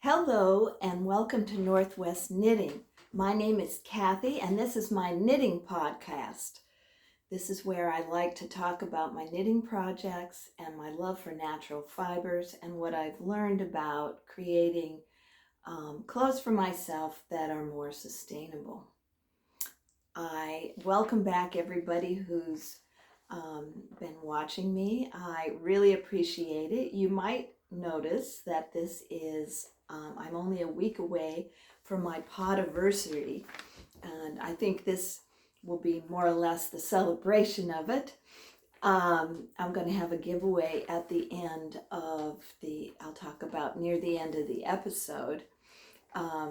Hello and welcome to Northwest Knitting. My name is Kathy and this is my knitting podcast. This is where I like to talk about my knitting projects and my love for natural fibers and what I've learned about creating clothes for myself that are more sustainable. I welcome back everybody who's been watching me. I really appreciate it. You might notice that this is I'm only a week away from my Podiversary, and I think this will be more or less the celebration of it. I'm going to have a giveaway at the end of I'll talk about near the end of the episode. I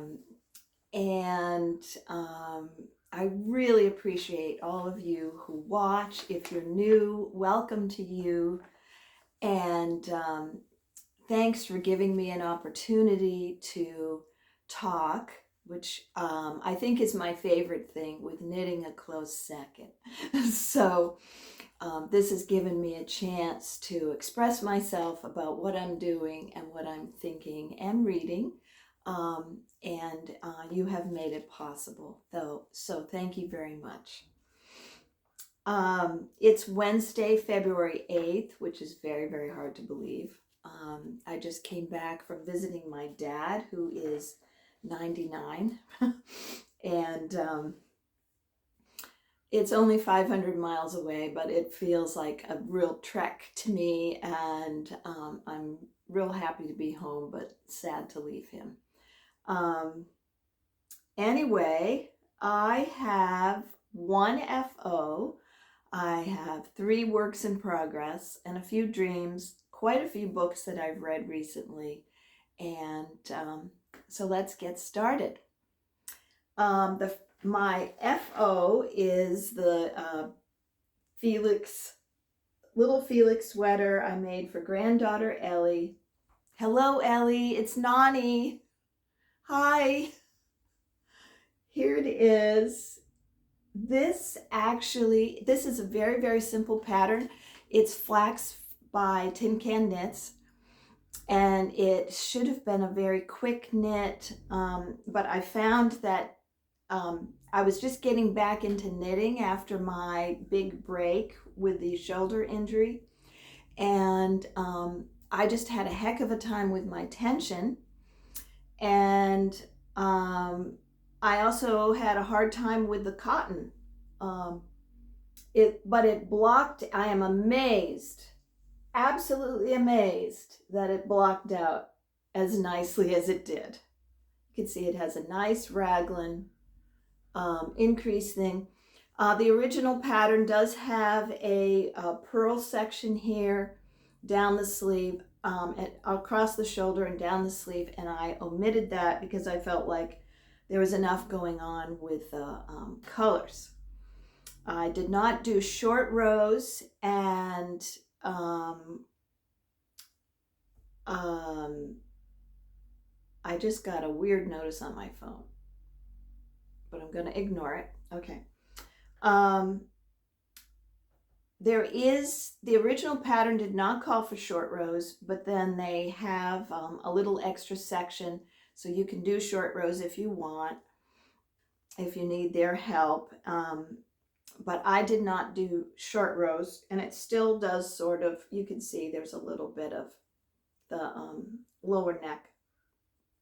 really appreciate all of you who watch. If you're new, welcome to you. And thanks for giving me an opportunity to talk, which I think is my favorite thing, with knitting a close second. So this has given me a chance to express myself about what I'm doing and what I'm thinking and reading. You have made it possible, though. So thank you very much. It's Wednesday, February 8th, which is very, very hard to believe. I just came back from visiting my dad, who is 99, and it's only 500 miles away, but it feels like a real trek to me, and I'm real happy to be home, but sad to leave him. Anyway, I have one FO, I have 3 works in progress, and a few dreams, quite a few books that I've read recently, and so let's get started. My FO is the little Felix sweater I made for granddaughter Ellie. Hello, Ellie, it's Nani. Hi. Here it is. This is a very, very simple pattern. It's Flax by TinCan Knits, and it should have been a very quick knit, but I found that I was just getting back into knitting after my big break with the shoulder injury, and I just had a heck of a time with my tension, and I also had a hard time with the cotton. But it blocked. I am amazed, absolutely amazed, that it blocked out as nicely as it did. You can see it has a nice raglan increase thing. The original pattern does have a purl section here down the sleeve, and across the shoulder and down the sleeve, and I omitted that because I felt like there was enough going on with colors. I did not do short rows, and I just got a weird notice on my phone, but I'm going to ignore it. Okay. The original pattern did not call for short rows, but then they have a little extra section, so you can do short rows if you want, if you need their help. But I did not do short rows, and it still does sort of, you can see there's a little bit of the lower neck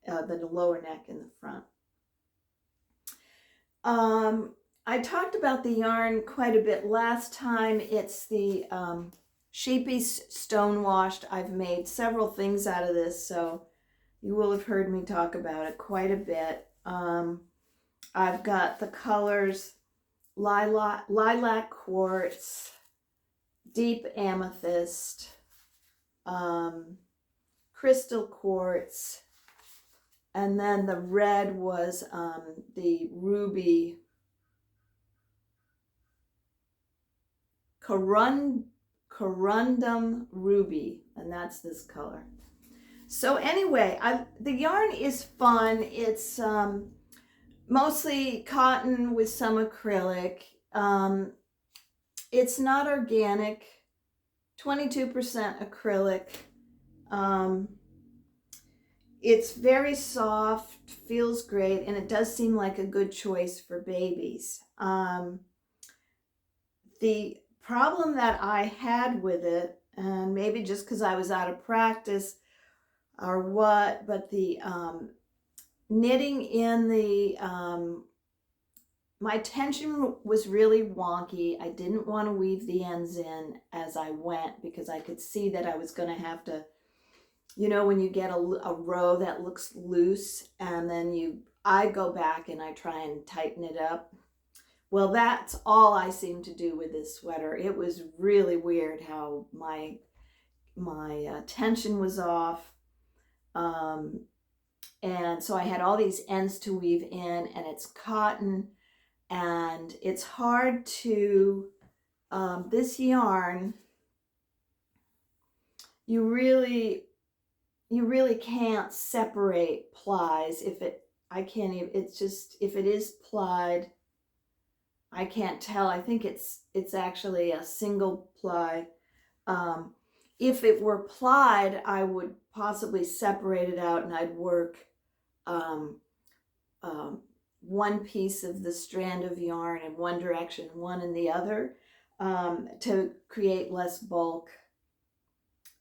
in the front. I talked about the yarn quite a bit last time. It's the Scheepjes Stonewashed. I've made several things out of this, so you will have heard me talk about it quite a bit. I've got the colors lilac quartz, deep amethyst, crystal quartz, and then the red was the ruby corundum ruby, and that's this color. So anyway, the yarn is fun. It's mostly cotton with some acrylic. It's not organic, 22% acrylic. it's very soft, feels great, and it does seem like a good choice for babies. The problem that I had with it, and maybe just because I was out of practice or what, but the knitting in the, my tension was really wonky. I didn't want to weave the ends in as I went because I could see that I was going to have to, you know, when you get a row that looks loose and then I go back and I try and tighten it up. Well, that's all I seemed to do with this sweater. It was really weird how my tension was off. And so I had all these ends to weave in, and it's cotton, and it's hard to, this yarn, you really can't separate plies. I can't even, it's just, if it is plied, I can't tell. I think it's actually a single ply. If it were plied, I would possibly separate it out and I'd work one piece of the strand of yarn in one direction, one in the other, to create less bulk.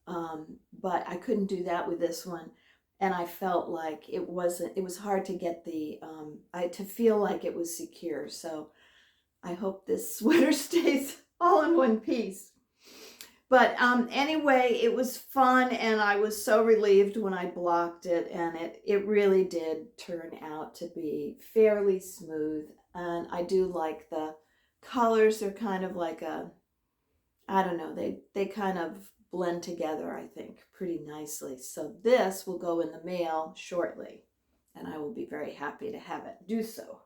But I couldn't do that with this one. And I felt like it was hard to get to feel like it was secure. So I hope this sweater stays all in one piece. But anyway, it was fun, and I was so relieved when I blocked it, and it really did turn out to be fairly smooth. And I do like the colors. They're kind of like I don't know, they kind of blend together, I think, pretty nicely. So this will go in the mail shortly, and I will be very happy to have it do so.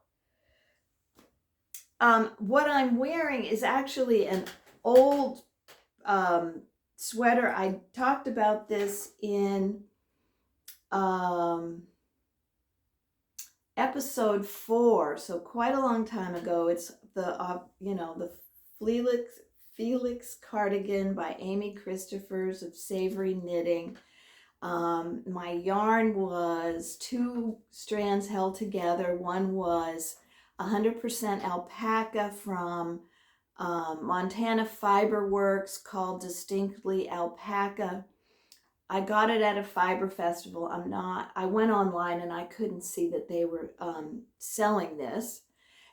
What I'm wearing is actually an old sweater. I talked about this in episode 4, so quite a long time ago. It's the the Felix Cardigan by Amy Christophers of Savoryknitting. My yarn was 2 strands held together. One was 100% alpaca from Montana Fiberworks, called Distinctly Alpaca. I got it at a fiber festival. I went online and I couldn't see that they were selling this.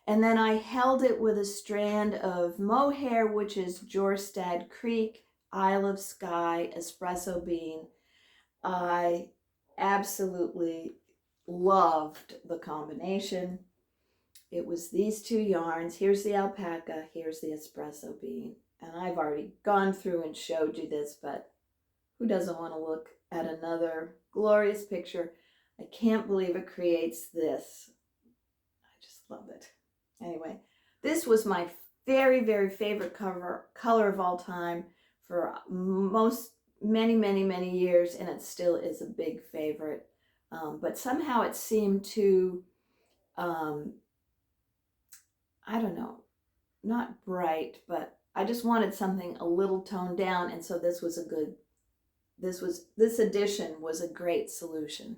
And then I held it with a strand of mohair, which is Jorstad Creek, Isle of Skye, espresso bean. I absolutely loved the combination. It was these 2 yarns. Here's the alpaca, here's the espresso bean. And I've already gone through and showed you this, but who doesn't want to look at another glorious picture? I can't believe it creates this. I just love it. Anyway, this was my very, very favorite color of all time for many years, and it still is a big favorite. But somehow it seemed to, I don't know, not bright, but I just wanted something a little toned down, and so this edition was a great solution.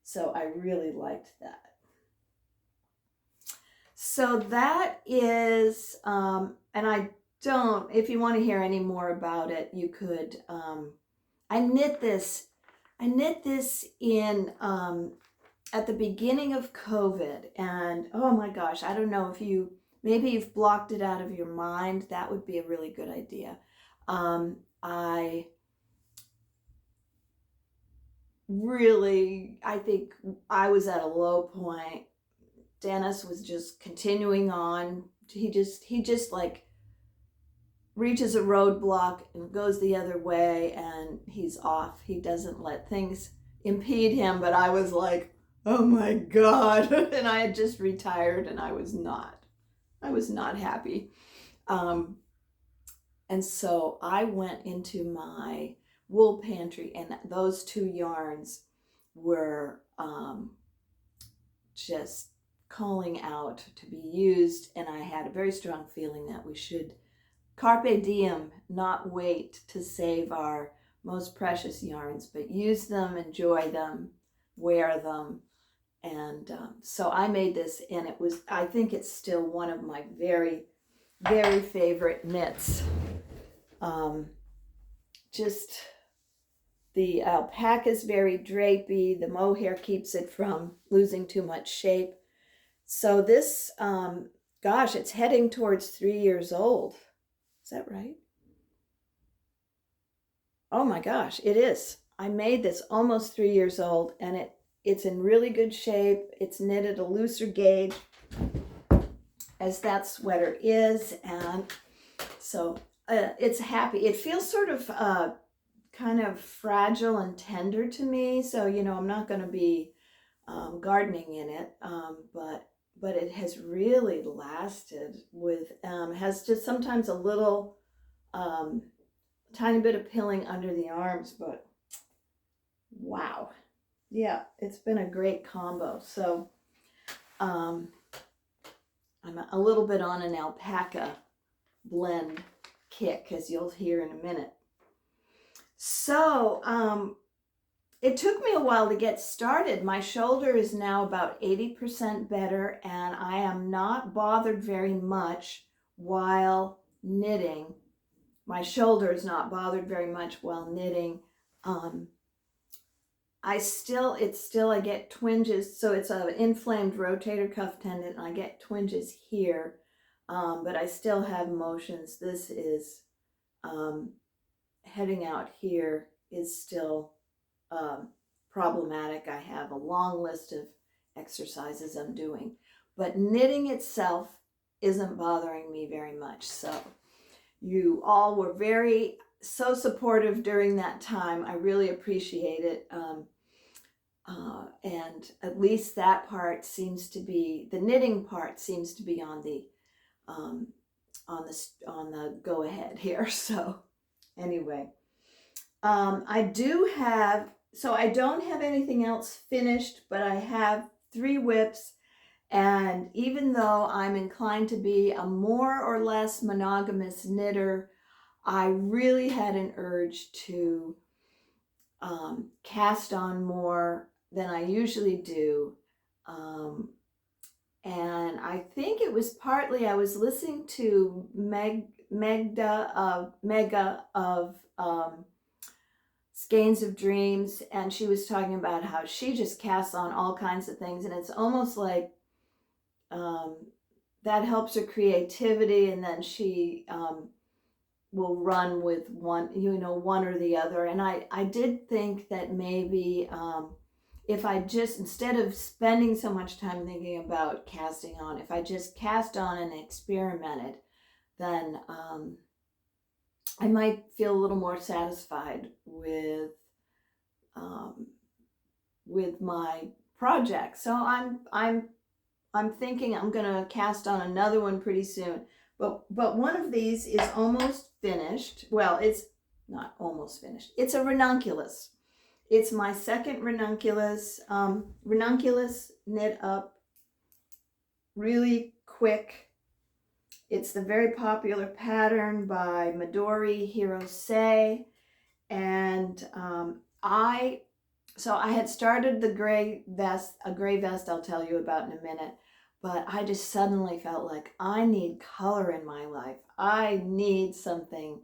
So I really liked that. So that is, and if you want to hear any more about it, you could, I knit this in, at the beginning of COVID, and oh my gosh, I don't know if maybe you've blocked it out of your mind. That would be a really good idea. I think I was at a low point. Dennis was just continuing on. He just like reaches a roadblock and goes the other way, and he's off. He doesn't let things impede him. But I was like, oh my God. And I had just retired, and I was not happy. And so I went into my wool pantry, and those 2 yarns were just calling out to be used. And I had a very strong feeling that we should carpe diem, not wait to save our most precious yarns, but use them, enjoy them, wear them. And so I made this, and I think it's still one of my very, very favorite knits. Just the alpaca is very drapey. The mohair keeps it from losing too much shape. So this, gosh, it's heading towards 3 years old. Is that right? Oh my gosh, it is. I made this almost 3 years old, and it's in really good shape. It's knitted a looser gauge, as that sweater is, and so it's happy. It feels sort of kind of fragile and tender to me, so I'm not going to be gardening in it, but it has really lasted with has just sometimes a little tiny bit of pilling under the arms, but wow, yeah, it's been a great combo. So I'm a little bit on an alpaca blend kick, as you'll hear in a minute. So it took me a while to get started. My shoulder is now about 80% better, and I am not bothered very much while knitting. My shoulder is not bothered very much while knitting. I get twinges, so it's an inflamed rotator cuff tendon, and I get twinges here, but I still have motions. This is heading out here is still problematic. I have a long list of exercises I'm doing, but knitting itself isn't bothering me very much. So you all were so supportive during that time. I really appreciate it. And at least that part seems to be, the knitting part seems to be on the go ahead here. So anyway, I don't have anything else finished, but I have 3 whips. And even though I'm inclined to be a more or less monogamous knitter, I really had an urge to cast on more than I usually do. And I think it was partly I was listening to Mega of Skeins of Dreams, and she was talking about how she just casts on all kinds of things, and it's almost like that helps her creativity, and then she will run with one or the other. And I did think that maybe if I just, instead of spending so much time thinking about casting on, if I just cast on and experimented, then I might feel a little more satisfied with my project. So I'm thinking I'm gonna cast on another one pretty soon. But one of these is almost finished. Well, it's not almost finished. It's a ranunculus. It's my second ranunculus. Ranunculus knit up really quick. It's the very popular pattern by Midori, Hirose, and I had started the gray vest, a gray vest I'll tell you about in a minute, but I just suddenly felt like I need color in my life. I need something.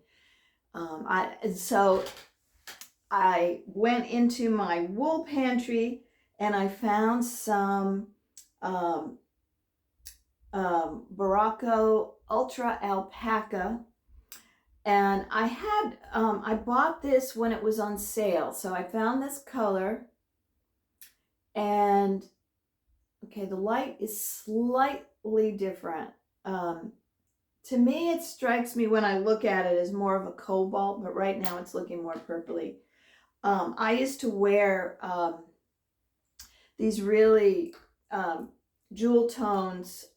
So I went into my wool pantry and I found some Berroco Ultra Alpaca, and I bought this when it was on sale. So I found this color, and okay, the light is slightly different. To me, it strikes me when I look at it as more of a cobalt, but right now it's looking more purpley. I used to wear these really jewel tones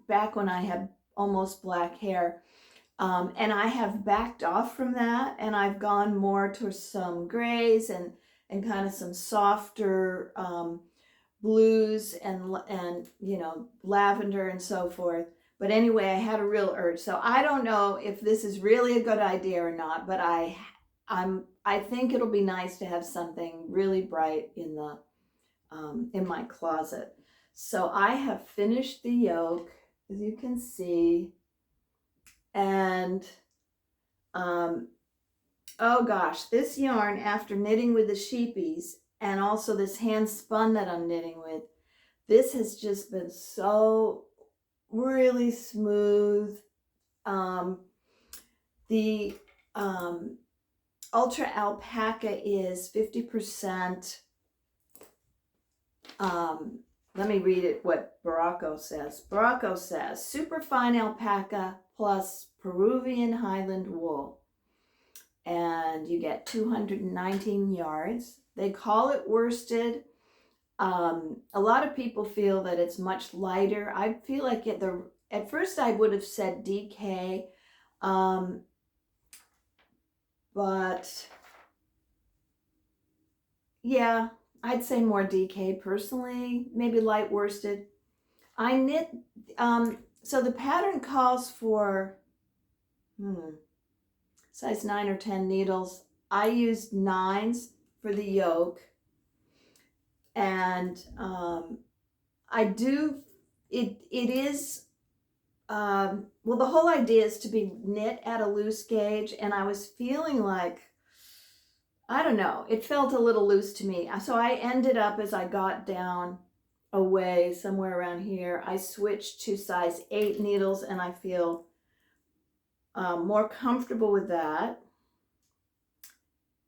back when I had almost black hair. And I have backed off from that, and I've gone more towards some grays and kind of some softer blues and lavender and so forth. But anyway, I had a real urge. So I don't know if this is really a good idea or not, but I I think it'll be nice to have something really bright in the in my closet. So I have finished the yoke, as you can see, and oh gosh, this yarn, after knitting with the Scheepjes and also this hand spun that I'm knitting with, this has just been so really smooth. The Ultra Alpaca is 50%. Let me read it what Berroco says. Berroco says, superfine alpaca plus Peruvian Highland wool. And you get 219 yards. They call it worsted. A lot of people feel that it's much lighter. I feel like at first I would have said DK, but yeah, I'd say more DK personally, maybe light worsted. I knit, so the pattern calls for size 9 or 10 needles. I used 9s for the yoke, and I do, it is, well, the whole idea is to be knit at a loose gauge, and I was feeling like, I don't know, it felt a little loose to me. So I ended up, as I got down away somewhere around here, I switched to size 8 needles, and I feel more comfortable with that.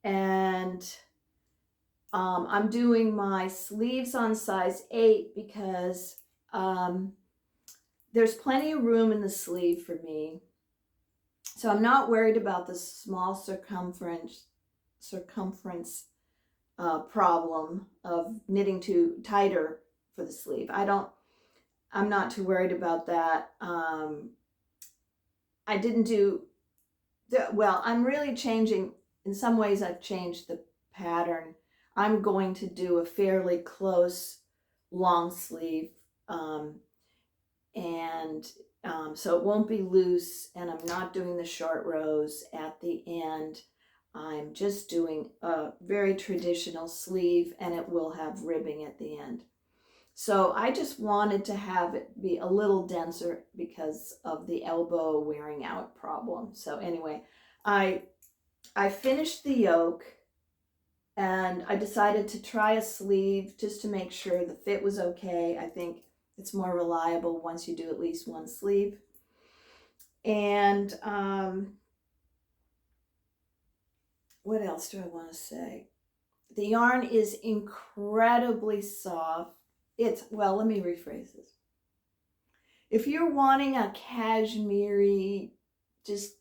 And I'm doing my sleeves on size 8 because there's plenty of room in the sleeve for me. So I'm not worried about the small circumference problem of knitting too tighter for the sleeve. I'm not too worried about that. I didn't do, well, I'm really changing, in some ways I've changed the pattern. I'm going to do a fairly close long sleeve, so it won't be loose, and I'm not doing the short rows at the end. I'm just doing a very traditional sleeve, and it will have ribbing at the end. So I just wanted to have it be a little denser because of the elbow wearing out problem. So anyway, I finished the yoke, and I decided to try a sleeve just to make sure the fit was okay. I think it's more reliable once you do at least one sleeve. And what else do I want to say? The yarn is incredibly soft. Well, let me rephrase this. If you're wanting a cashmere, you just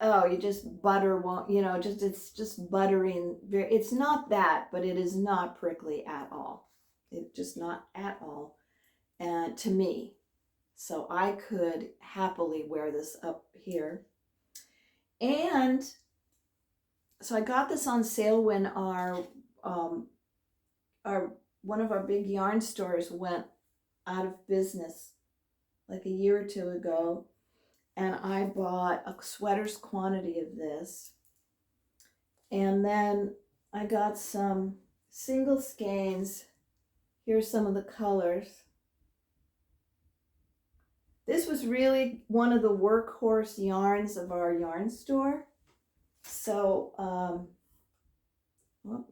butter, it's just buttery, and it's not that, but it is not prickly at all. It's just not at all, to me. So I could happily wear this up here. And so I got this on sale when one of our big yarn stores went out of business like a year or two ago, and I bought a sweater's quantity of this, and then I got some single skeins. Here's some of the colors. This was really one of the workhorse yarns of our yarn store. So,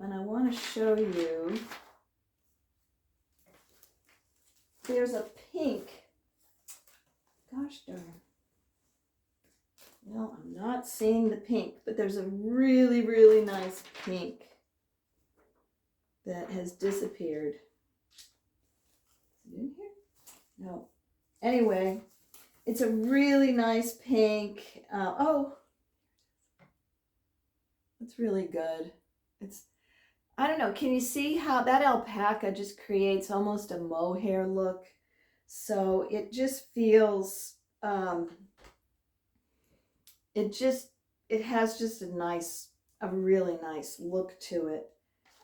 and I want to show you. There's a pink. Gosh darn. No, I'm not seeing the pink, but there's a really, really nice pink that has disappeared. Is it in here? No. Anyway, it's a really nice pink. It's really good. I don't know, can you see how that alpaca just creates almost a mohair look? So it just feels, it has just a really nice look to it.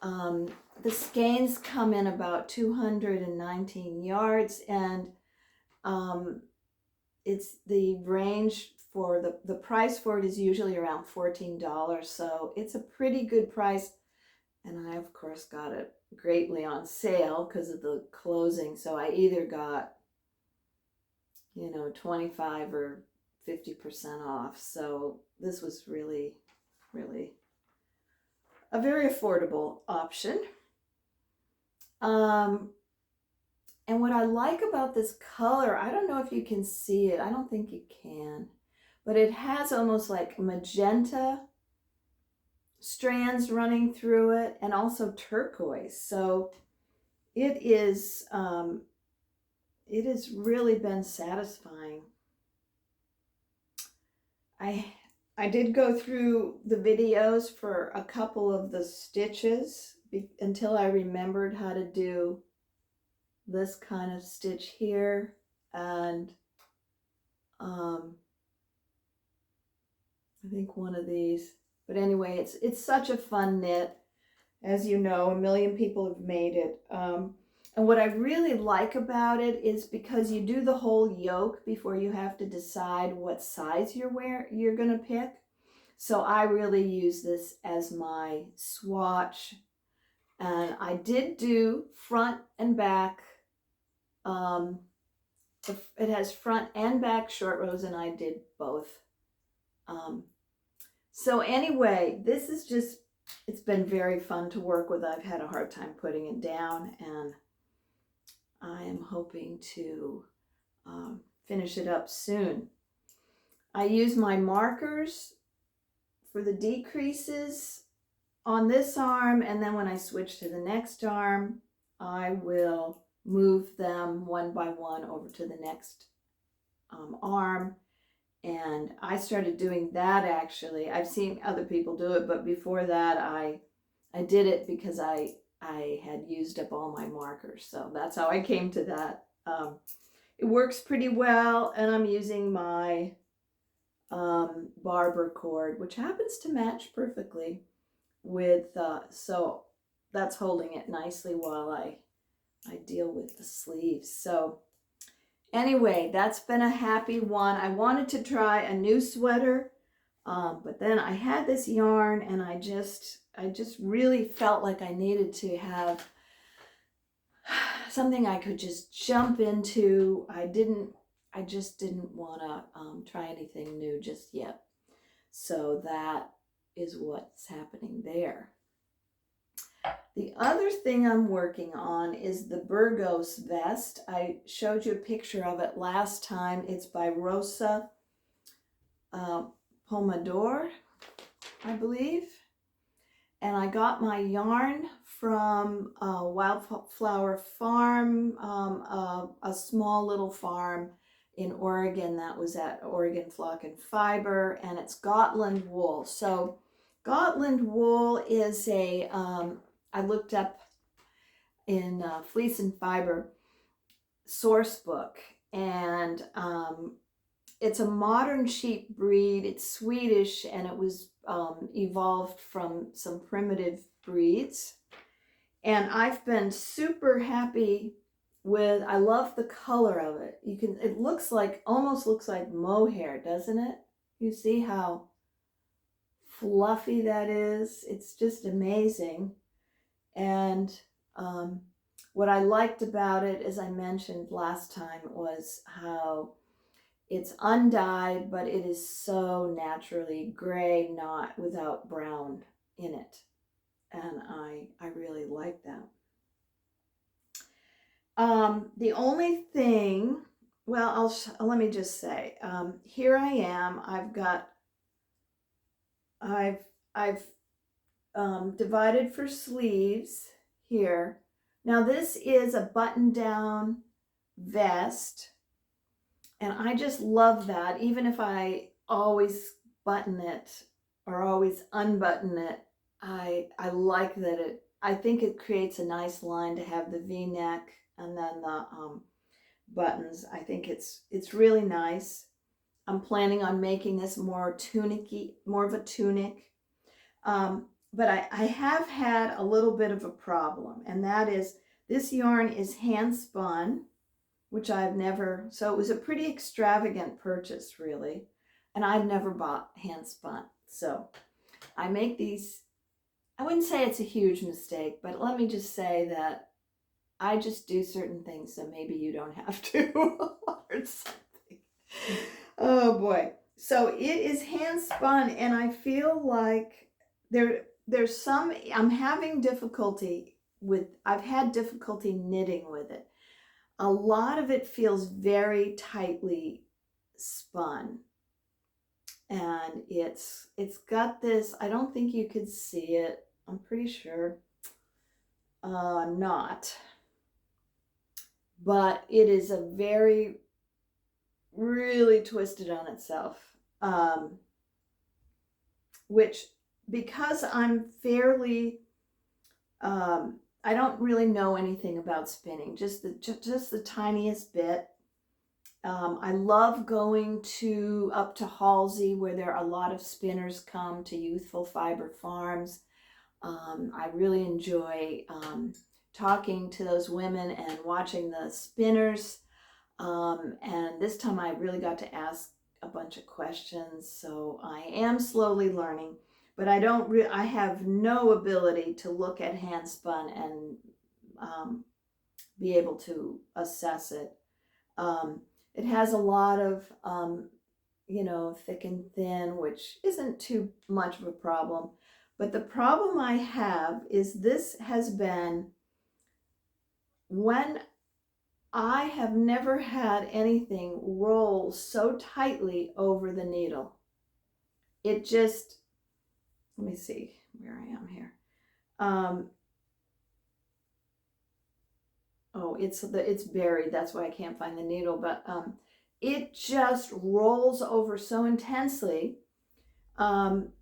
The skeins come in about 219 yards, and it's the range for the price for it is usually around $14, so it's a pretty good price. And I, of course, got it greatly on sale because of the closing. So I either got, 25 or 50% off. So this was really, really a very affordable option. And what I like about this color, I don't know if you can see it. I don't think you can, but it has almost like magenta strands running through it and also turquoise. So it has really been satisfying. I did go through the videos for a couple of the stitches until I remembered how to do this kind of stitch here, and I think one of these. But anyway, it's such a fun knit. As you know, a million people have made it. And what I really like about it is because you do the whole yoke before you have to decide what size you're going to pick. So I really use this as my swatch. And I did do front and back. It has front and back short rows, and I did both. So anyway, this is just, it's been very fun to work with. I've had a hard time putting it down, and I am hoping to finish it up soon. I use my markers for the decreases on this arm, and then when I switch to the next arm, I will move them one by one over to the next arm. And I started doing that actually. I've seen other people do it, but before that I did it because I had used up all my markers. So that's how I came to that. It works pretty well, and I'm using my barber cord, which happens to match perfectly with, so that's holding it nicely while I deal with the sleeves. So anyway, that's been a happy one. I wanted to try a new sweater, but then I had this yarn, and I just really felt like I needed to have something I could just jump into. I just didn't want to try anything new just yet. So that is what's happening there. The other thing I'm working on is the Burgos vest. I showed you a picture of it last time. It's by Rosa Pomar, I believe. And I got my yarn from Wildflower Farm, a small little farm in Oregon that was at Oregon Flock and Fiber, and it's Gotland wool. So Gotland wool is a, I looked up in Fleece and Fiber source book, and it's a modern sheep breed. It's Swedish, and it was evolved from some primitive breeds. And I've been super happy with, I love the color of it. It looks like, almost looks like mohair, doesn't it? You see how fluffy that is? It's just amazing. And what I liked about it, as I mentioned last time, was how it's undyed, but it is so naturally gray, not without brown in it. And I really like that. The only thing, well, let me just say, here I am. I've divided for sleeves here. Now this is a button-down vest, and I just love that. Even if I always button it or always unbutton it, I like that I think it creates a nice line to have the V-neck and then the buttons. I think it's really nice. I'm planning on making this more tunicky, more of a tunic. But I have had a little bit of a problem, and that is this yarn is hand spun, which I've never, so it was a pretty extravagant purchase really. and I've never bought hand spun. So I make these, I wouldn't say it's a huge mistake, but let me just say that I just do certain things so maybe you don't have to or something. Oh boy. So it is hand spun, and I feel like there's some, I'm having difficulty with, I've had difficulty knitting with it. A lot of it feels very tightly spun. And it's got this, I don't think you could see it. I'm pretty sure not. But it is a very, really twisted on itself. Which, because I'm fairly, I don't really know anything about spinning, just the tiniest bit. I love going up to Halsey, where there are a lot of spinners come to Youthful Fiber Farms. I really enjoy talking to those women and watching the spinners. And this time I really got to ask a bunch of questions, so I am slowly learning. But I have no ability to look at hand spun and be able to assess it. It has a lot of, thick and thin, which isn't too much of a problem. But the problem I have is this has been, when I have never had anything roll so tightly over the needle. It just, let me see where I am here. Oh, it's buried. That's why I can't find the needle. But it just rolls over so intensely. And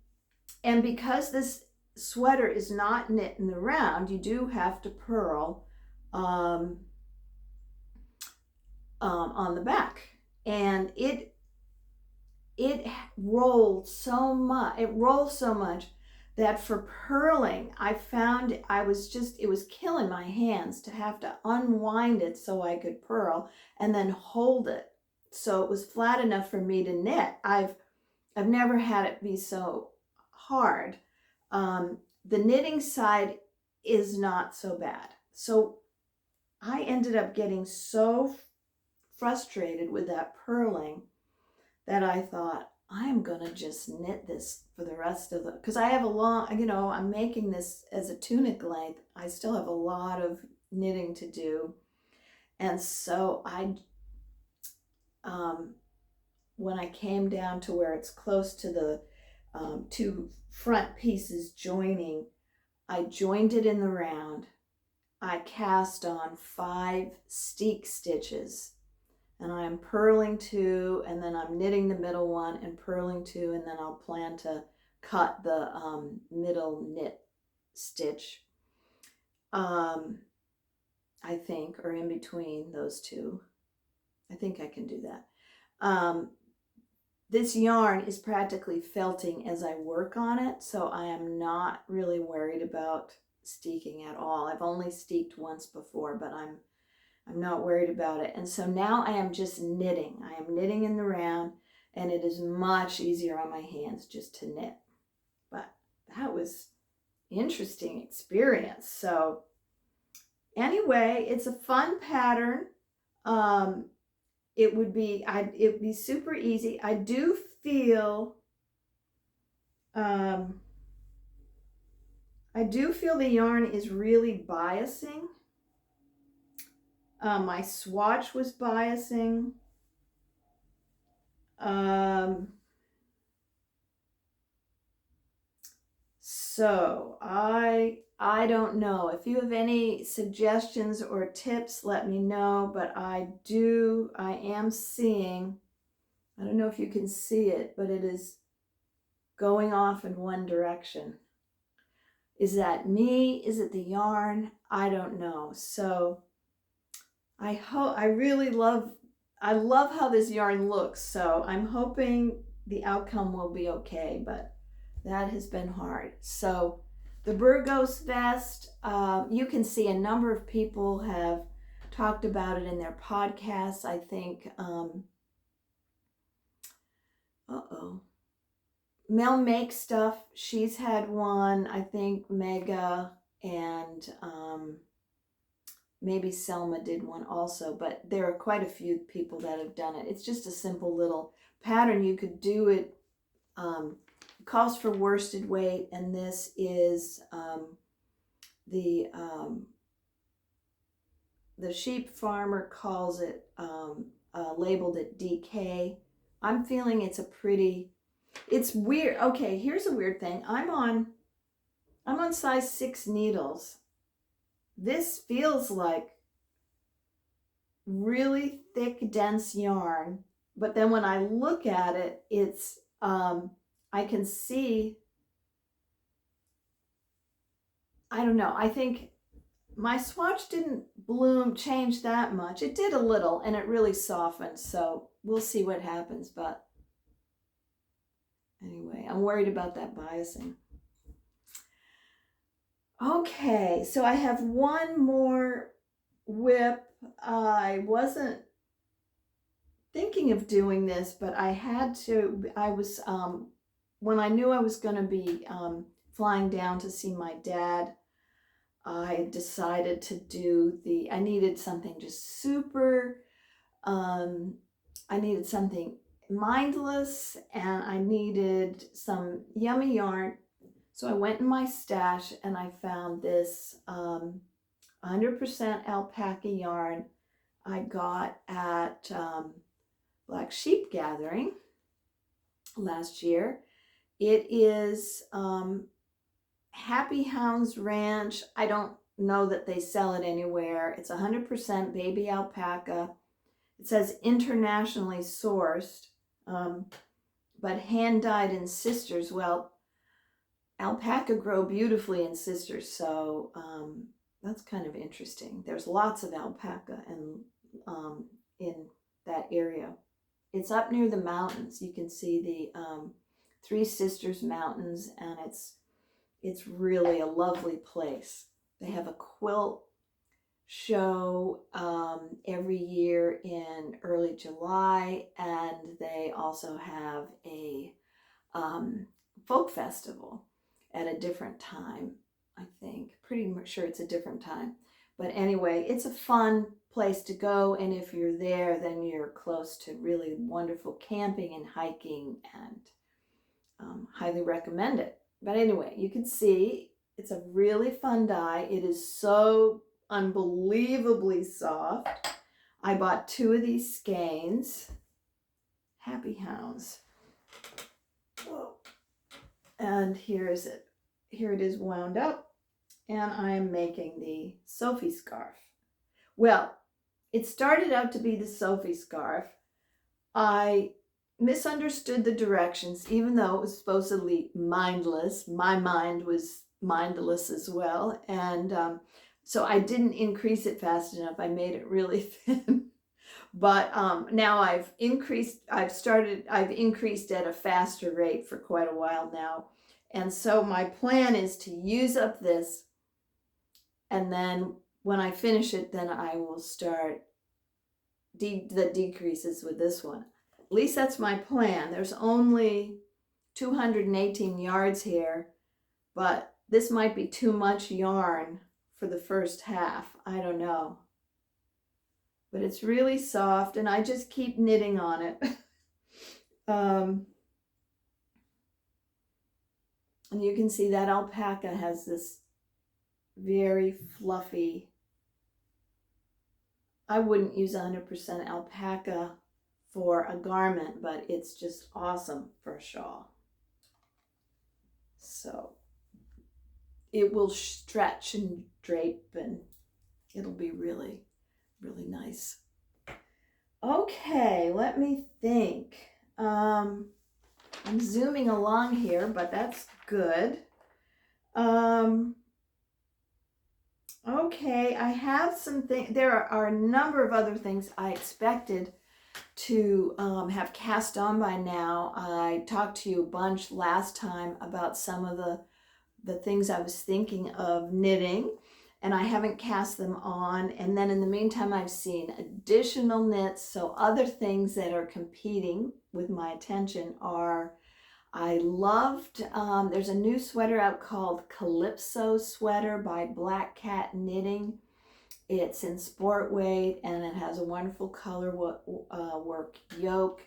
because this sweater is not knit in the round, you do have to purl on the back. And it rolled so much. It rolls so much that for purling, I found it was killing my hands to have to unwind it so I could purl and then hold it so it was flat enough for me to knit. I've never had it be so hard. The knitting side is not so bad. So I ended up getting so frustrated with that purling that I thought, I'm gonna just knit this for the rest of because I have a long, I'm making this as a tunic length. I still have a lot of knitting to do. And so when I came down to where it's close to the two front pieces joining, I joined it in the round. I cast on 5 steek stitches, and I'm purling 2, and then I'm knitting the middle one and purling 2, and then I'll plan to cut the middle knit stitch, I think, or in between those two. I think I can do that. This yarn is practically felting as I work on it, so I am not really worried about steeking at all. I've only steeked once before, but I'm not worried about it. And so now I am just knitting. I am knitting in the round, and it is much easier on my hands just to knit. But that was interesting experience. So anyway, it's a fun pattern. It would be super easy. I do feel the yarn is really biasing. My swatch was biasing. So I don't know. If you have any suggestions or tips, let me know. But I am seeing, I don't know if you can see it, but it is going off in one direction. Is that me? Is it the yarn? I don't know. So I love how this yarn looks. So I'm hoping the outcome will be okay, but that has been hard. So the Burgos vest, you can see a number of people have talked about it in their podcasts. I think Uh-oh. Mel makes stuff. She's had one, I think Mega and maybe Selma did one also, but there are quite a few people that have done it. It's just a simple little pattern. You could do it, cost for worsted weight, and this is the sheep farmer calls it, labeled it DK. I'm feeling it's a pretty, it's weird. Okay, here's a weird thing. I'm on size 6 needles. This feels like really thick, dense yarn, but then when I look at it, it's I can see, I don't know, I think my swatch didn't change that much. It did a little, and it really softened, so we'll see what happens. But anyway, I'm worried about that biasing. Okay, so I have one more whip. I wasn't thinking of doing this, but I had to. I was, when I knew I was going to be flying down to see my dad, I decided to do I needed something just super, I needed something mindless, and I needed some yummy yarn. So I went in my stash and I found this 100% alpaca yarn I got at Black Sheep Gathering last year. It is Happy Hounds Ranch. I don't know that they sell it anywhere. It's 100% baby alpaca. It says internationally sourced, but hand dyed in sisters. Well, alpaca grow beautifully in sisters, so that's kind of interesting. There's lots of alpaca in that area. It's up near the mountains. You can see the Three Sisters Mountains, and it's really a lovely place. They have a quilt show every year in early July, and they also have a folk festival at a different time. I think, pretty much sure it's a different time. But anyway, it's a fun place to go, and if you're there, then you're close to really wonderful camping and hiking, and highly recommend it. But anyway, you can see it's a really fun dye. It is so unbelievably soft. I bought 2 of these skeins, Happy Hounds. Whoa. And here it is wound up, and I am making the Sophie scarf. Well, it started out to be the Sophie scarf. I misunderstood the directions, even though it was supposedly mindless. My mind was mindless as well, and so I didn't increase it fast enough. I made it really thin. But now I've increased at a faster rate for quite a while now. And so my plan is to use up this, and then when I finish it, then I will start the decreases with this one. At least that's my plan. There's only 218 yards here, but this might be too much yarn for the first half. I don't know. But it's really soft, and I just keep knitting on it. And you can see that alpaca has this very fluffy, I wouldn't use 100% alpaca for a garment, but it's just awesome for a shawl. So it will stretch and drape, and it'll be really, really nice. Okay, let me think. I'm zooming along here, but that's good. Okay, I have some things. There are a number of other things I expected to have cast on by now. I talked to you a bunch last time about some of the things I was thinking of knitting, and I haven't cast them on. And then in the meantime, I've seen additional knits, so other things that are competing with my attention are, I loved, there's a new sweater out called Calypso Sweater by Black Cat Knitting. It's in sport weight and it has a wonderful color work yoke,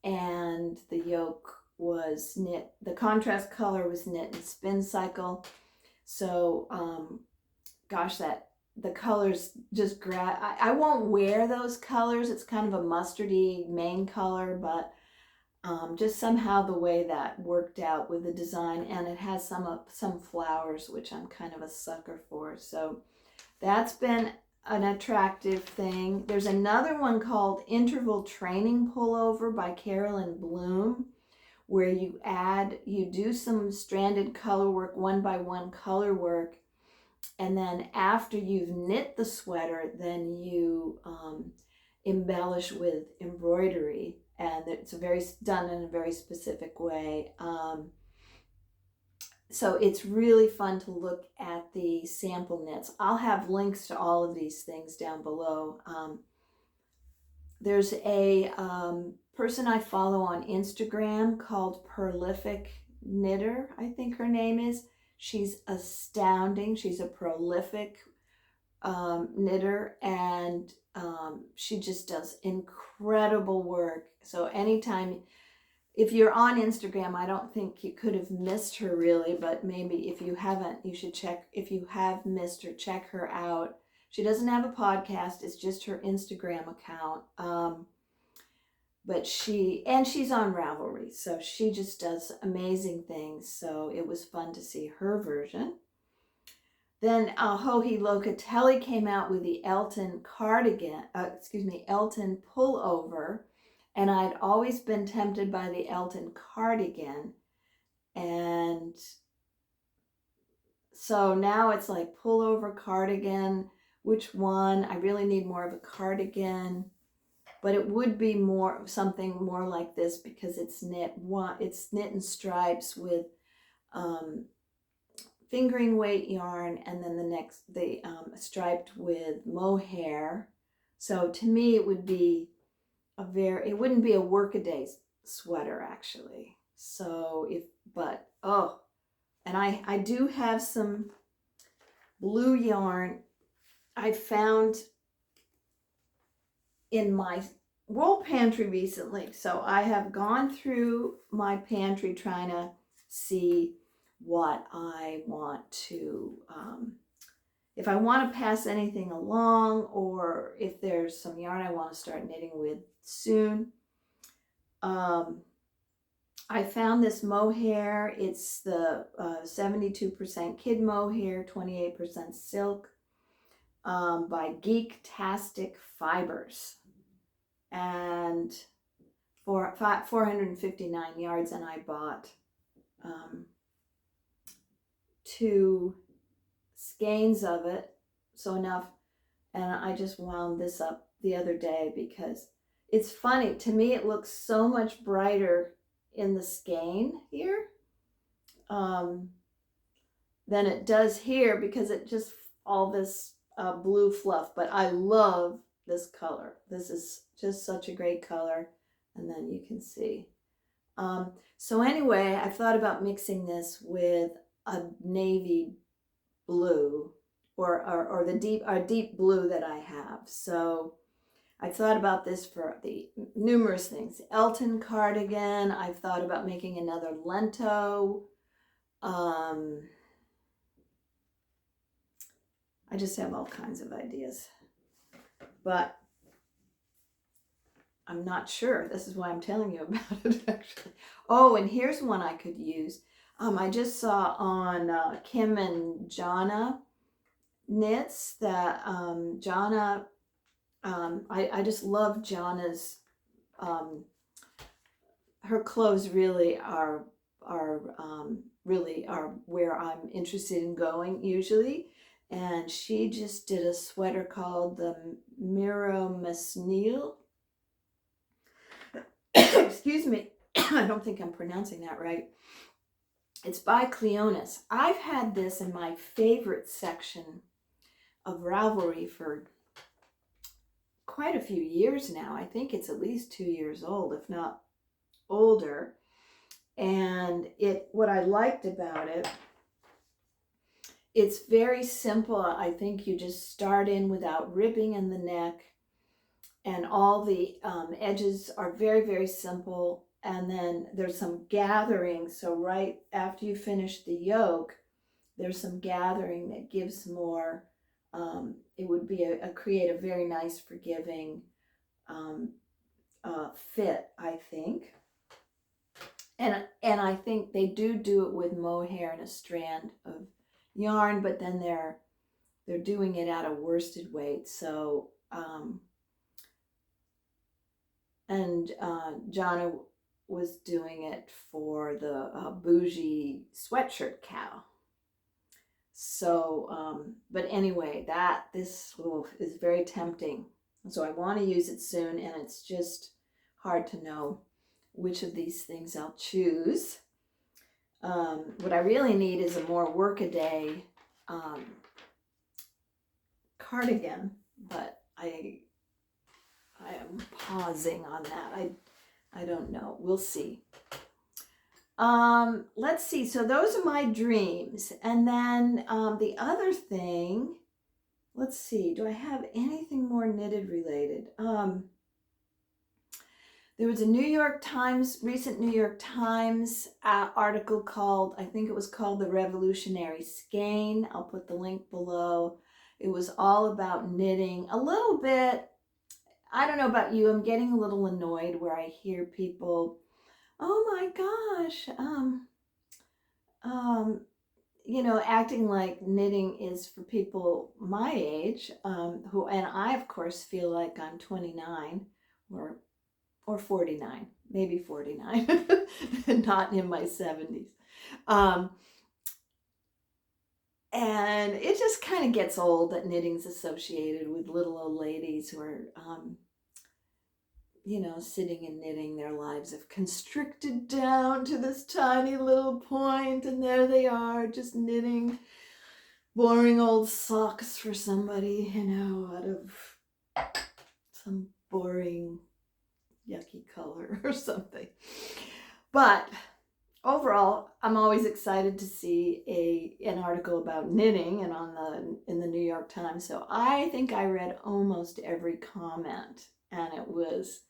and the yoke was knit, the contrast color was knit in spin cycle. So gosh, that the colors just grab. I won't wear those colors. It's kind of a mustardy main color, but just somehow the way that worked out with the design, and it has some flowers, which I'm kind of a sucker for. So that's been an attractive thing. There's another one called Interval Training Pullover by Carolyn Bloom, where you do some stranded color work, 1x1 color work, and then after you've knit the sweater, then you embellish with embroidery, and it's done in a very specific way. So it's really fun to look at the sample knits. I'll have links to all of these things down below. There's a person I follow on Instagram called Prolific Knitter, I think her name is. She's astounding. She's a prolific knitter, and she just does incredible work. So anytime, if you're on Instagram, I don't think you could have missed her really, but maybe if you haven't, you should check. If you have missed her, check her out. She doesn't have a podcast. It's just her Instagram account. But she's on Ravelry, so she just does amazing things. So it was fun to see her version. Then Joji Locatelli came out with the Elton pullover, and I'd always been tempted by the Elton cardigan, and so now it's like pullover, cardigan. Which one? I really need more of a cardigan. But it would be something more like this because it's knit in stripes with fingering weight yarn, and then striped with mohair. So to me, it would be it wouldn't be a workaday sweater actually. So and I do have some blue yarn I found in my wool pantry recently. So I have gone through my pantry trying to see what I want to, if I want to pass anything along, or if there's some yarn I want to start knitting with soon. I found this mohair. It's the 72% kid mohair, 28% silk, by Geektastic Fibers, and for 459 yards, and I bought 2 skeins of it, so enough, and I just wound this up the other day because it's funny to me. It looks so much brighter in the skein here than it does here, because it just all this blue fluff. But I love this color. This is just such a great color, and then you can see. So anyway, I thought about mixing this with a navy blue, or the deep blue that I have. So I thought about this for the numerous things. Elton cardigan. I've thought about making another lento. I just have all kinds of ideas, but I'm not sure. This is why I'm telling you about it, actually. Oh, and here's one I could use. I just saw on Kim and Jonna Knits that Jonna, I just love Jonna's, her clothes really are where I'm interested in going usually. And she just did a sweater called the Miro Mesnil. Excuse me, I don't think I'm pronouncing that right. It's by Cleonis. I've had this in my favorite section of Ravelry for quite a few years now. I think it's at least 2 years old, if not older. And what I liked about it, it's very simple. I think you just start in without ribbing in the neck, and all the edges are very, very simple. And then there's some gathering. So right after you finish the yoke, there's some gathering that gives more, it would be create a very nice, forgiving fit, I think. And I think they do it with mohair and a strand of yarn, but then they're doing it at a worsted weight. So Jonna was doing it for the bougie sweatshirt cow. So but anyway, this is very tempting. So I want to use it soon, and it's just hard to know which of these things I'll choose. What I really need is a more workaday cardigan, but I am pausing on that. I don't know. We'll see. Let's see. So those are my dreams. And then the other thing, let's see. Do I have anything more knitted related? There was a recent New York Times article called, I think it was called The Revolutionary Skein. I'll put the link below. It was all about knitting. A little bit, I don't know about you, I'm getting a little annoyed where I hear people, oh my gosh, acting like knitting is for people my age, and I of course feel like I'm 29 or 49, maybe 49, not in my 70s. And it just kind of gets old that knitting's associated with little old ladies who are, sitting and knitting. Their lives have constricted down to this tiny little point, and there they are, just knitting boring old socks for somebody, out of some boring, yucky color or something. But overall, I'm always excited to see an article about knitting and in the New York Times. So I think I read almost every comment, and it was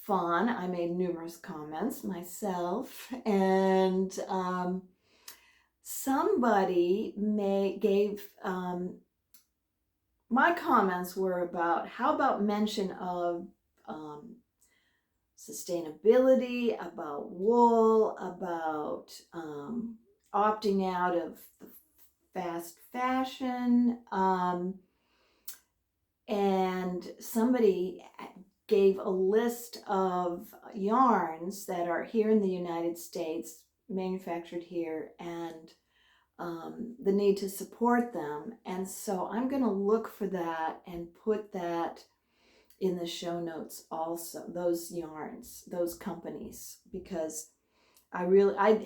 fun. I made numerous comments myself, and somebody gave my comments were about how about mention of sustainability, about wool, about opting out of the fast fashion, and somebody gave a list of yarns that are here in the United States, manufactured here, and the need to support them. And so I'm going to look for that and put that in the show notes also, those yarns, those companies, because I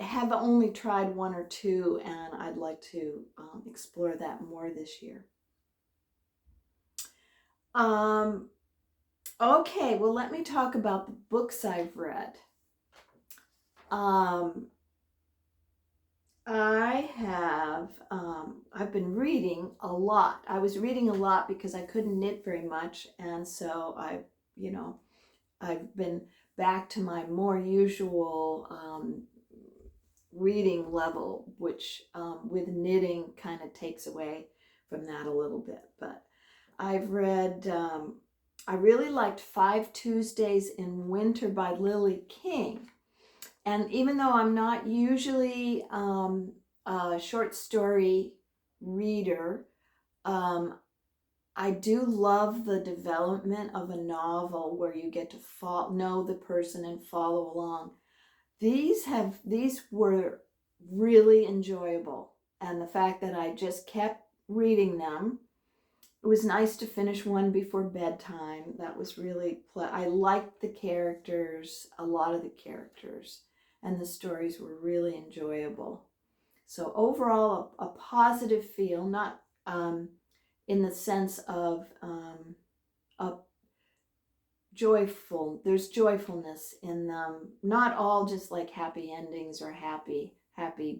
have only tried one or two, and I'd like to explore that more this year. Okay, well, let me talk about the books I've read. I've been reading a lot. I was reading a lot because I couldn't knit very much, and so I've been back to my more usual reading level, which with knitting kind of takes away from that a little bit. But I've read, I really liked 5 Tuesdays in Winter by Lily King. And even though I'm not usually a short story reader, I do love the development of a novel where you get to know the person and follow along. These were really enjoyable, and the fact that I just kept reading them. It was nice to finish one before bedtime. That was really, I liked the characters, a lot of the characters, and the stories were really enjoyable. So overall, a positive feel, not in the sense of there's joyfulness in them. Not all just like happy endings or happy,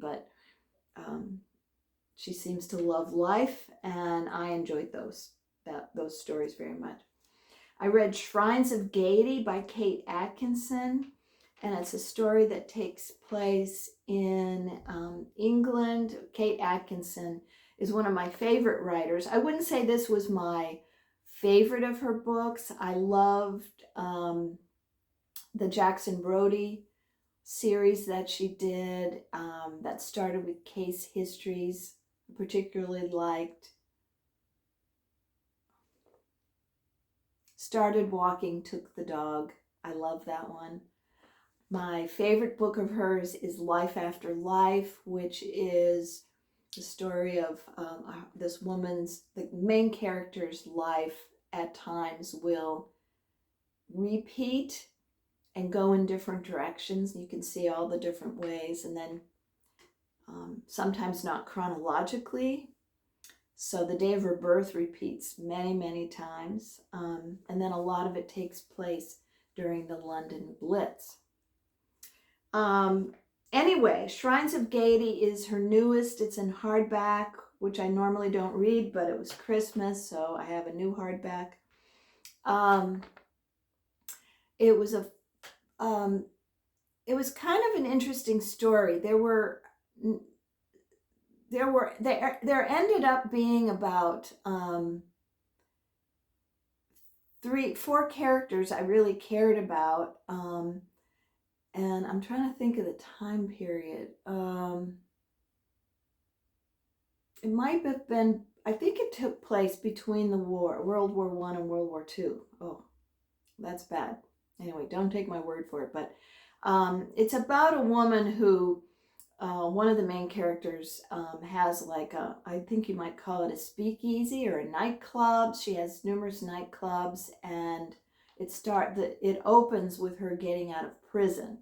but she seems to love life, and I enjoyed those stories very much. I read Shrines of Gaiety by Kate Atkinson, and it's a story that takes place in England. Kate Atkinson is one of my favorite writers. I wouldn't say this was my favorite of her books. I loved the Jackson Brodie series that she did that started with case histories. I particularly liked Started Walking, Took the Dog. I love that one. My favorite book of hers is Life After Life, which is the story of this woman's, the main character's life at times will repeat and go in different directions. You can see all the different ways, and then sometimes not chronologically. So the day of her birth repeats many, many times. And then a lot of it takes place during the London Blitz. Anyway, Shrines of Gaiety is her newest. It's in hardback, which I normally don't read, but it was Christmas, so I have a new hardback. It was kind of an interesting story. There ended up being about 4 characters I really cared about, and I'm trying to think of the time period. It might have been, I think it took place between the World War I and World War II. Oh, that's bad. Anyway, don't take my word for it, but it's about a woman who, one of the main characters has like I think you might call it a speakeasy or a nightclub. She has numerous nightclubs, and it opens with her getting out of prison.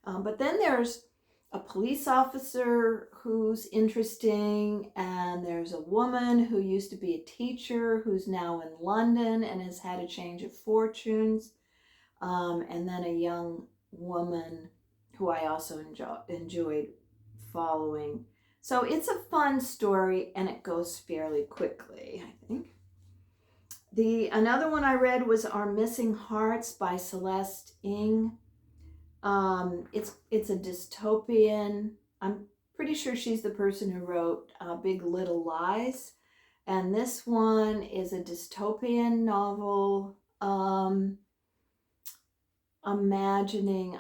But then there's a police officer who's interesting, and there's a woman who used to be a teacher who's now in London and has had a change of fortunes, and then a young woman who I also enjoyed following. So it's a fun story, and it goes fairly quickly, I think. Another one I read was Our Missing Hearts by Celeste Ng. It's a dystopian. I'm pretty sure she's the person who wrote Big Little Lies, and this one is a dystopian novel, imagining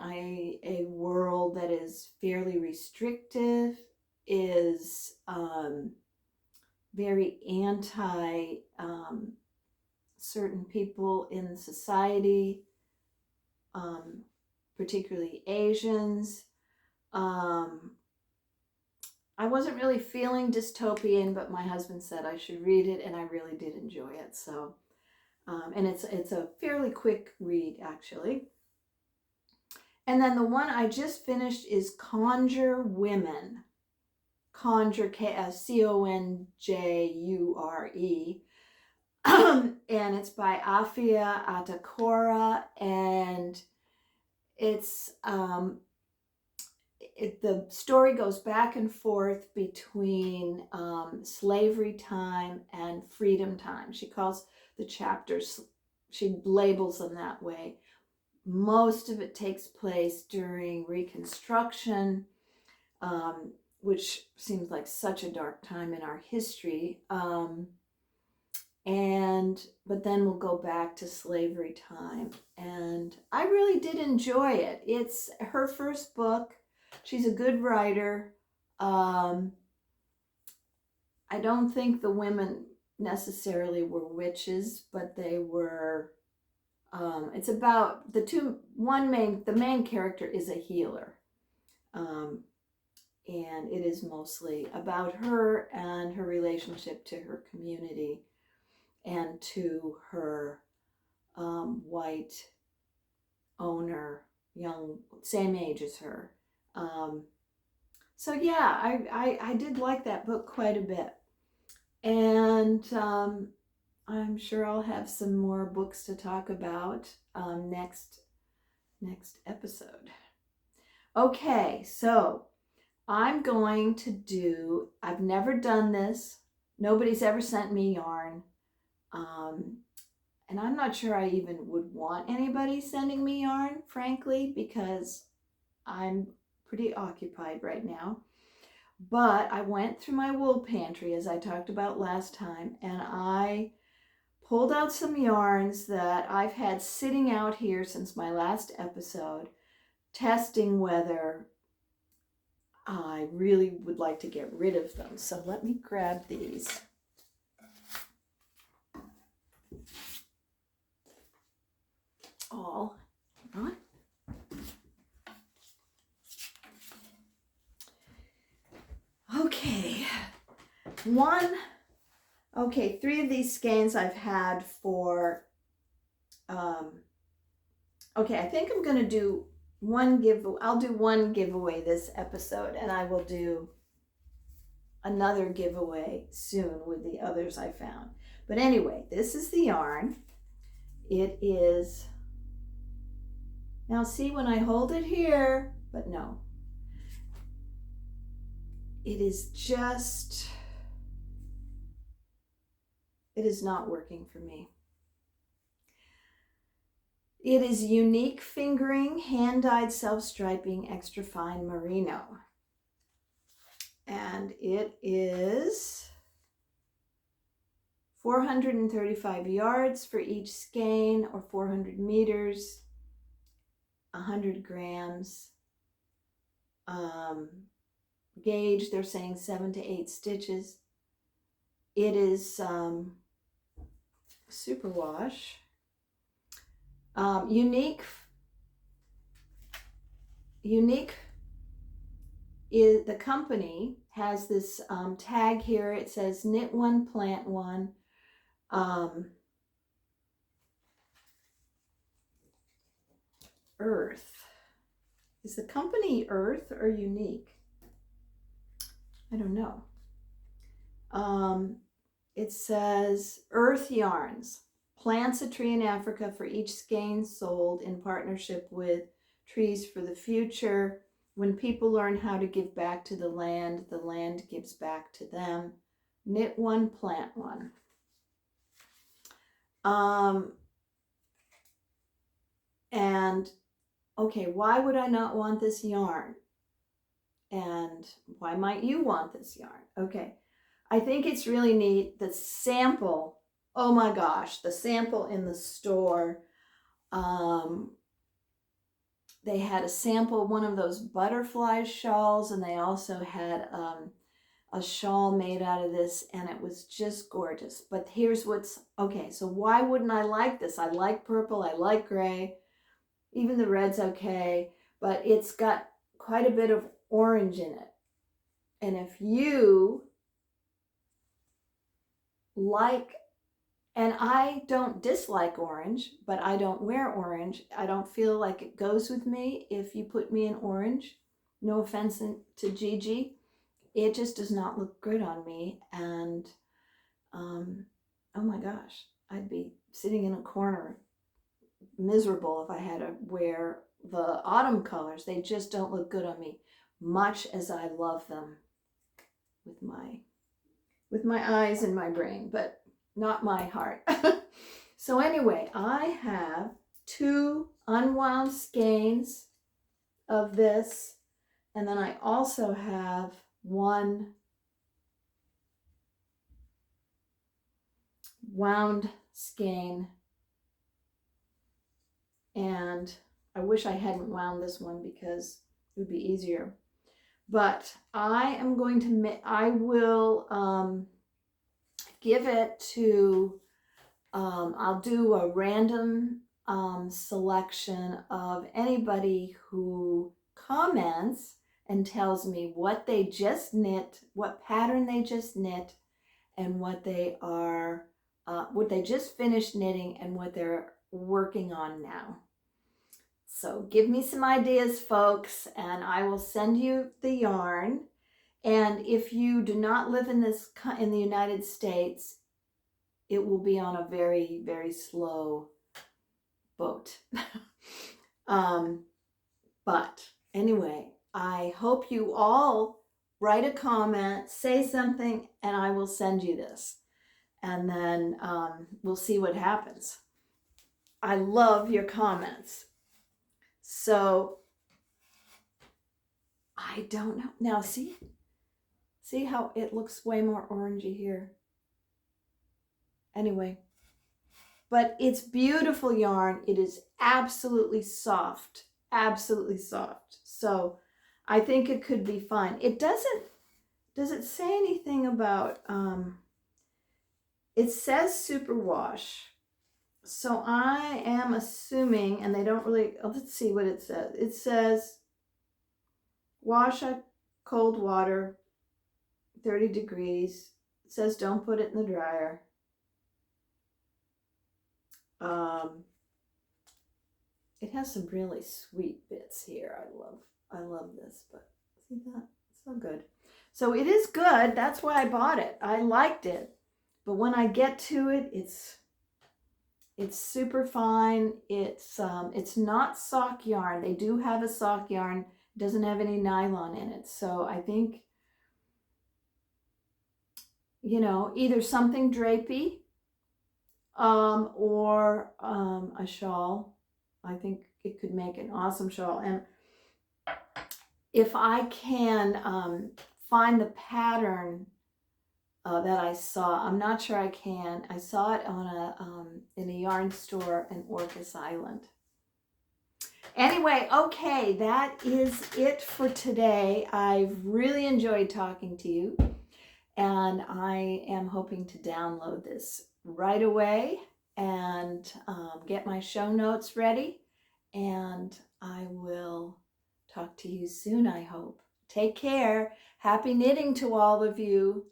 a world that is fairly restrictive, is very anti certain people in society, particularly Asians. I wasn't really feeling dystopian, but my husband said I should read it, and I really did enjoy it. So, and it's a fairly quick read, actually. And then the one I just finished is Conjure Women. Conjure, Conjure, and it's by Afia Atakora, and it's the story goes back and forth between slavery time and freedom time. She calls the chapters, she labels them that way. Most of it takes place during Reconstruction, which seems like such a dark time in our history. But then we'll go back to slavery time. And I really did enjoy it. It's her first book. She's a good writer. I don't think the women necessarily were witches, but they were, it's about the main character is a healer. And it is mostly about her and her relationship to her community and to her white owner, young, same age as her. So yeah, I did like that book quite a bit. And I'm sure I'll have some more books to talk about next episode. Okay, so I'm going to do, I've never done this. Nobody's ever sent me yarn. And I'm not sure I even would want anybody sending me yarn, frankly, because I'm pretty occupied right now. But I went through my wool pantry, as I talked about last time, and I pulled out some yarns that I've had sitting out here since my last episode, testing whether I really would like to get rid of them. So let me grab these. All right. Okay, three of these skeins I've had for, okay, I think I'm going to do I'll do one giveaway this episode, and I will do another giveaway soon with the others I found. But anyway, this is the yarn. It is, now see when I hold it here, but no. It is just, it is not working for me. It is Uneek Fingering, hand-dyed self-striping, extra fine merino. And it is 435 yards for each skein, or 400 meters, 100 grams. Gauge, they're saying 7 to 8 stitches. It is superwash. Uneek is the company, has this tag here. It says knit one, plant one. Urth. Is the company Urth or Uneek? I don't know. It says Urth Yarns. Plants a tree in Africa for each skein sold in partnership with Trees for the Future. When people learn how to give back to the land gives back to them. Knit one, plant one. And okay, why would I not want this yarn? And why might you want this yarn? Okay, I think it's really neat. The sample, oh my gosh, the sample in the store, they had a sample, one of those butterfly shawls, and they also had a shawl made out of this, and it was just gorgeous. But here's what's, okay, so why wouldn't I like this? I like purple, I like gray, even the red's okay, but it's got quite a bit of orange in it. And if you like, and I don't dislike orange, but I don't wear orange. I don't feel like it goes with me if you put me in orange. No offense to Gigi. It just does not look good on me. And oh my gosh, I'd be sitting in a corner miserable if I had to wear the autumn colors. They just don't look good on me, much as I love them with my eyes and my brain, but not my heart. So anyway, I have 2 unwound skeins of this, and then I also have 1 wound skein, and I wish I hadn't wound this one because it would be easier. But I am going to, I will give it to, I'll do a random selection of anybody who comments and tells me what they just knit, what pattern they just knit, and what they are, what they just finished knitting and what they're working on now. So give me some ideas, folks, and I will send you the yarn. And if you do not live in the United States, it will be on a very, very slow boat. But anyway, I hope you all write a comment, say something, and I will send you this. And then we'll see what happens. I love your comments. So I don't know. Now see how it looks way more orangey here. Anyway, but it's beautiful yarn. It is absolutely soft, absolutely soft. So I think it could be fine. It doesn't, does it say anything about, it says superwash. So I am assuming, and they don't really, let's see what it says. It says wash at cold water, 30 degrees. It says don't put it in the dryer. It has some really sweet bits here. I love this, but see that? It's so good. So it is good. That's why I bought it. I liked it. But when I get to it, it's super fine. It's not sock yarn. They do have a sock yarn. It doesn't have any nylon in it. So I think, you know, either something drapey or a shawl. I think it could make an awesome shawl. And if I can find the pattern that I saw, I'm not sure I can. I saw it on in a yarn store in Orcas Island. Anyway, okay, that is it for today. I've really enjoyed talking to you, and I am hoping to download this right away and get my show notes ready, and I will talk to you soon, I hope. Take care. Happy knitting to all of you.